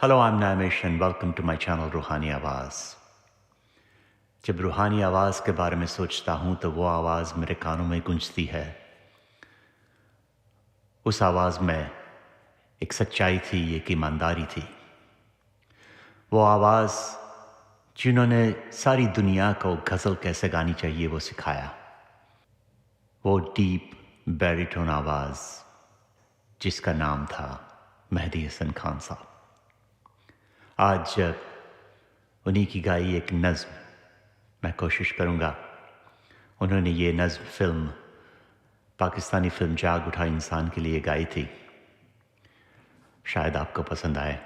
Hello, I'm Naimish and welcome to my channel रूहानी आवाज़। जब रूहानी आवाज़ के बारे में सोचता हूँ तो वो आवाज़ मेरे कानों में गूंजती है। उस आवाज़ में एक सच्चाई थी, एक ईमानदारी थी। वो आवाज़ जिन्होंने सारी दुनिया को गज़ल कैसे गानी चाहिए वो सिखाया। वो डीप बैरिटोन आवाज़ जिसका नाम था मेहदी हसन खान साहब। आज उन्हीं की गाई एक नज़्म मैं कोशिश करूँगा। उन्होंने ये नज़्म पाकिस्तानी फ़िल्म जाग उठा इंसान के लिए गाई थी। शायद आपको पसंद आए।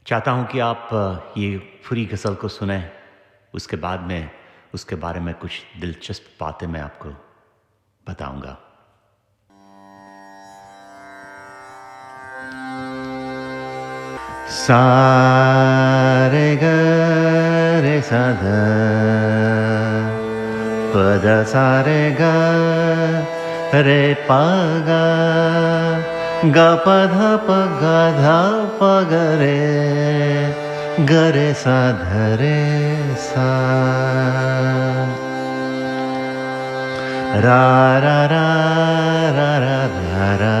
चाहता हूँ कि आप ये पूरी गज़ल को सुनें। उसके बाद में उसके बारे में कुछ दिलचस्प बातें मैं आपको बताऊँगा। सा रे ग रे सा ध प द सा रे ग रे प ग ग प ध प ग ध प ग रे सा ध रे सा रा रा रा रा रा रा रा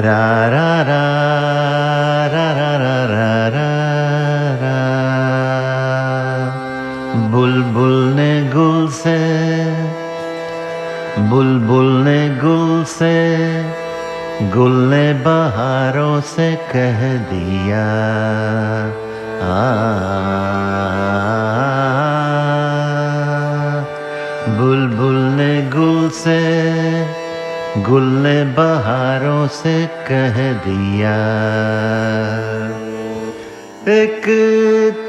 रा रा रा रा रा रा रा रा बुलबुल ने गुल से गुल ने बहारों से कह दिया बुलबुल ने गुल ने बहारों से कह दिया एक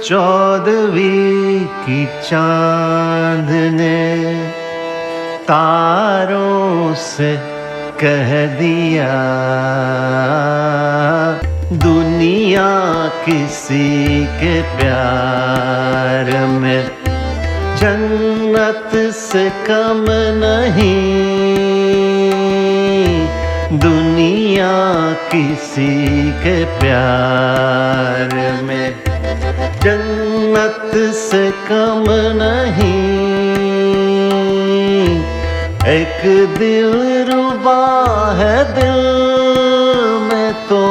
चौदहवीं की चांद ने तारों से कह दिया दुनिया किसी के प्यार में जन्नत से कम नहीं दुनिया किसी के प्यार में जन्नत से कम नहीं एक दिलरुबा है दिल में तो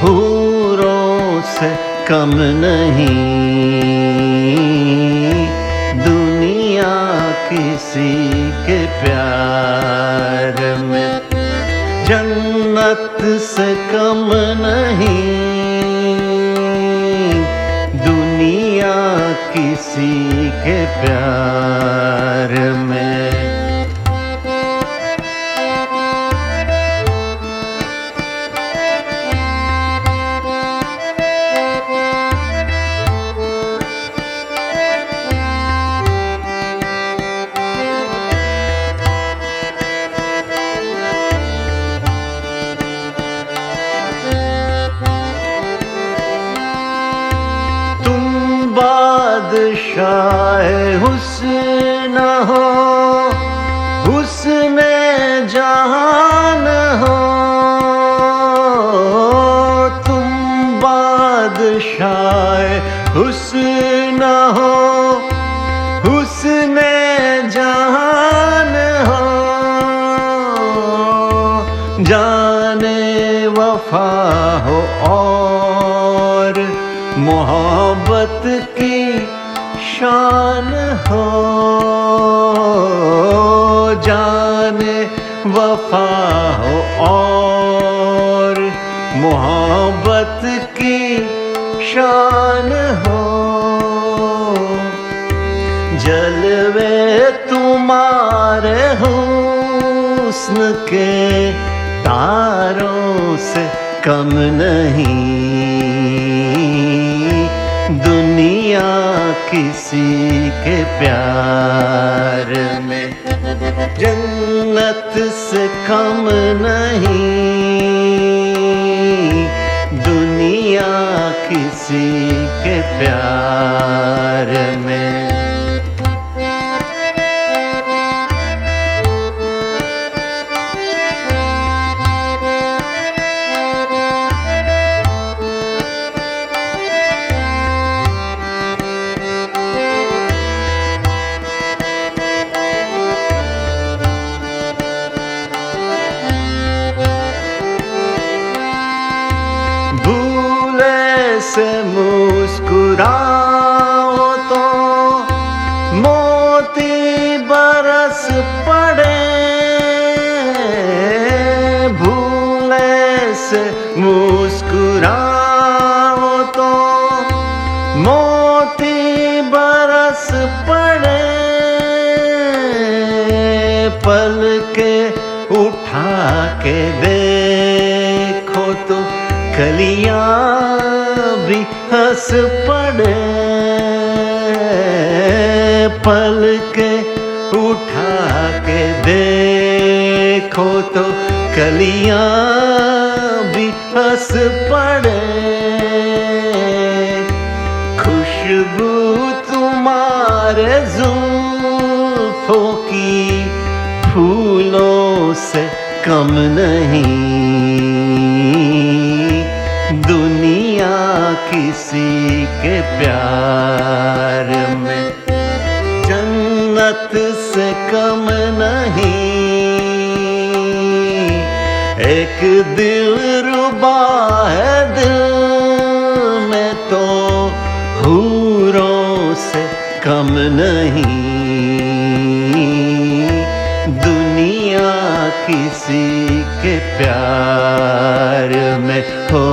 हूरों से कम नहीं दुनिया किसी के प्यार में जन्नत से कम नहीं दुनिया किसी के प्यार में बादशाह हुस्न हो हुस्न जहान हो तुम बादशाह हुस्न हो हुस्न जहान हो जाने वफा हो और मोहब्बत की शान हो जाने वफा हो और मोहब्बत की शान हो जलवे तुम्हारे हुस्न के तारों से कम नहीं दुनिया किसी के प्यार में जन्नत से कम नहीं दुनिया किसी के प्यार में से मुस्कुराओ तो मोती बरस पड़े, भूले से मुस्कुराओ तो मोती बरस पड़े, पल के उठा के देखो तो कलियां भी हंस पड़े, पल के उठा के देखो तो कलियां भी हंस पड़े, खुशबू तुम्हारे जुल्फों की फूलों से कम नहीं, दुनिया किसी के प्यार में जन्नत से कम नहीं, एक दिलरुबा है दिल में तो हूरों से कम नहीं, दुनिया किसी के प्यार में हो।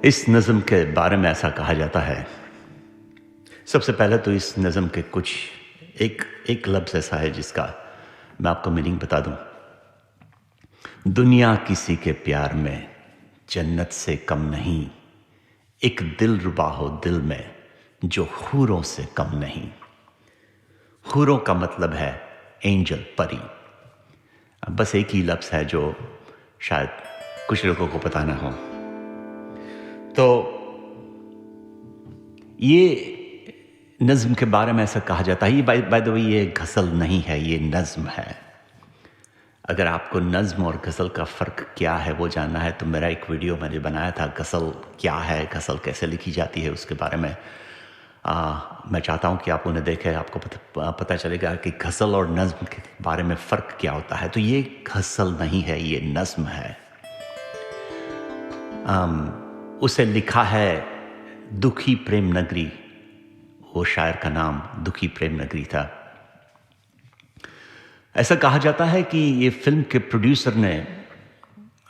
इस नज़म के बारे में ऐसा कहा जाता है। सबसे पहले तो इस नज़म के कुछ एक लफ्ज़ ऐसा है जिसका मैं आपको मीनिंग बता दूं। दुनिया किसी के प्यार में जन्नत से कम नहीं, एक दिल रुबा हो दिल में जो हूरों से कम नहीं। हूरों का मतलब है एंजल, परी। बस एक ही लफ्ज़ है जो शायद कुछ लोगों को पता ना हो। तो ये नज़्म के बारे में ऐसा कहा जाता है। ये बाय द वे ये गज़ल नहीं है, ये नज़्म है। अगर आपको नज़्म और गज़ल का फ़र्क क्या है वो जानना है तो मेरा एक वीडियो मैंने बनाया था, गज़ल क्या है, गज़ल कैसे लिखी जाती है, उसके बारे में मैं चाहता हूँ कि आप उन्हें देखें। आपको पता चलेगा कि गज़ल और नज़्म के बारे में फ़र्क क्या होता है। तो ये गज़ल नहीं है, ये नज़्म है। उसे लिखा है दुखी प्रेम नगरी, वो शायर का नाम दुखी प्रेम नगरी था। ऐसा कहा जाता है कि ये फिल्म के प्रोड्यूसर ने,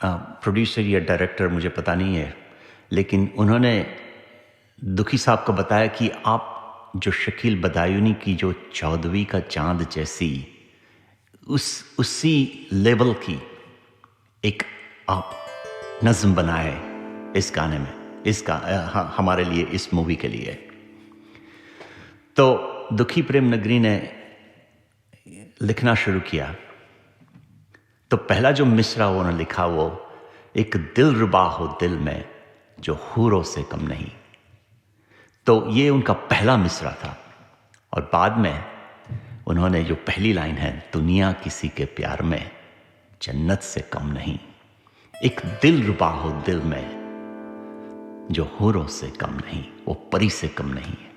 प्रोड्यूसर या डायरेक्टर मुझे पता नहीं है, लेकिन उन्होंने दुखी साहब को बताया कि आप जो शकील बदायूनी की जो 14वीं का चांद जैसी उसी लेवल की एक आप नज़्म बनाए इस गाने में, हमारे लिए, इस मूवी के लिए। तो दुखी प्रेम नगरी ने लिखना शुरू किया तो पहला जो मिसरा उन्होंने लिखा वो एक दिलरुबा हो दिल में जो हूरों से कम नहीं। तो ये उनका पहला मिसरा था। और बाद में उन्होंने जो पहली लाइन है, दुनिया किसी के प्यार में जन्नत से कम नहीं, एक दिलरुबा हो दिल में जो हूरों से कम नहीं, वो परी से कम नहीं है।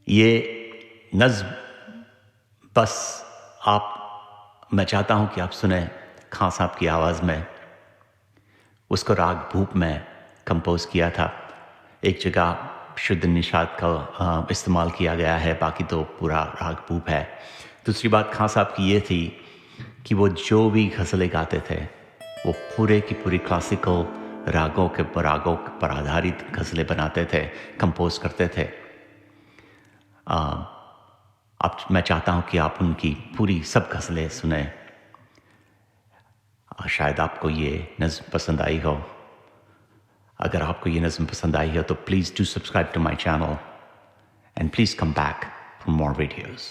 ये नज़्म बस मैं चाहता हूं कि आप सुने खां साहब की आवाज़ में। उसको राग भूप में कंपोज किया था। एक जगह शुद्ध निषाद का इस्तेमाल किया गया है, बाकी तो पूरा राग भूप है। दूसरी बात खां साहब की ये थी कि वो जो भी गज़लें गाते थे वो पूरे की पूरी क्लासिकल रागों पर आधारित गज़लें बनाते थे, कंपोज करते थे। अब मैं चाहता हूं कि आप उनकी पूरी सब गज़लें सुने। शायद आपको ये नज़्म पसंद आई हो। अगर आपको ये नज़्म पसंद आई हो तो please do subscribe to my channel and please come back for more videos.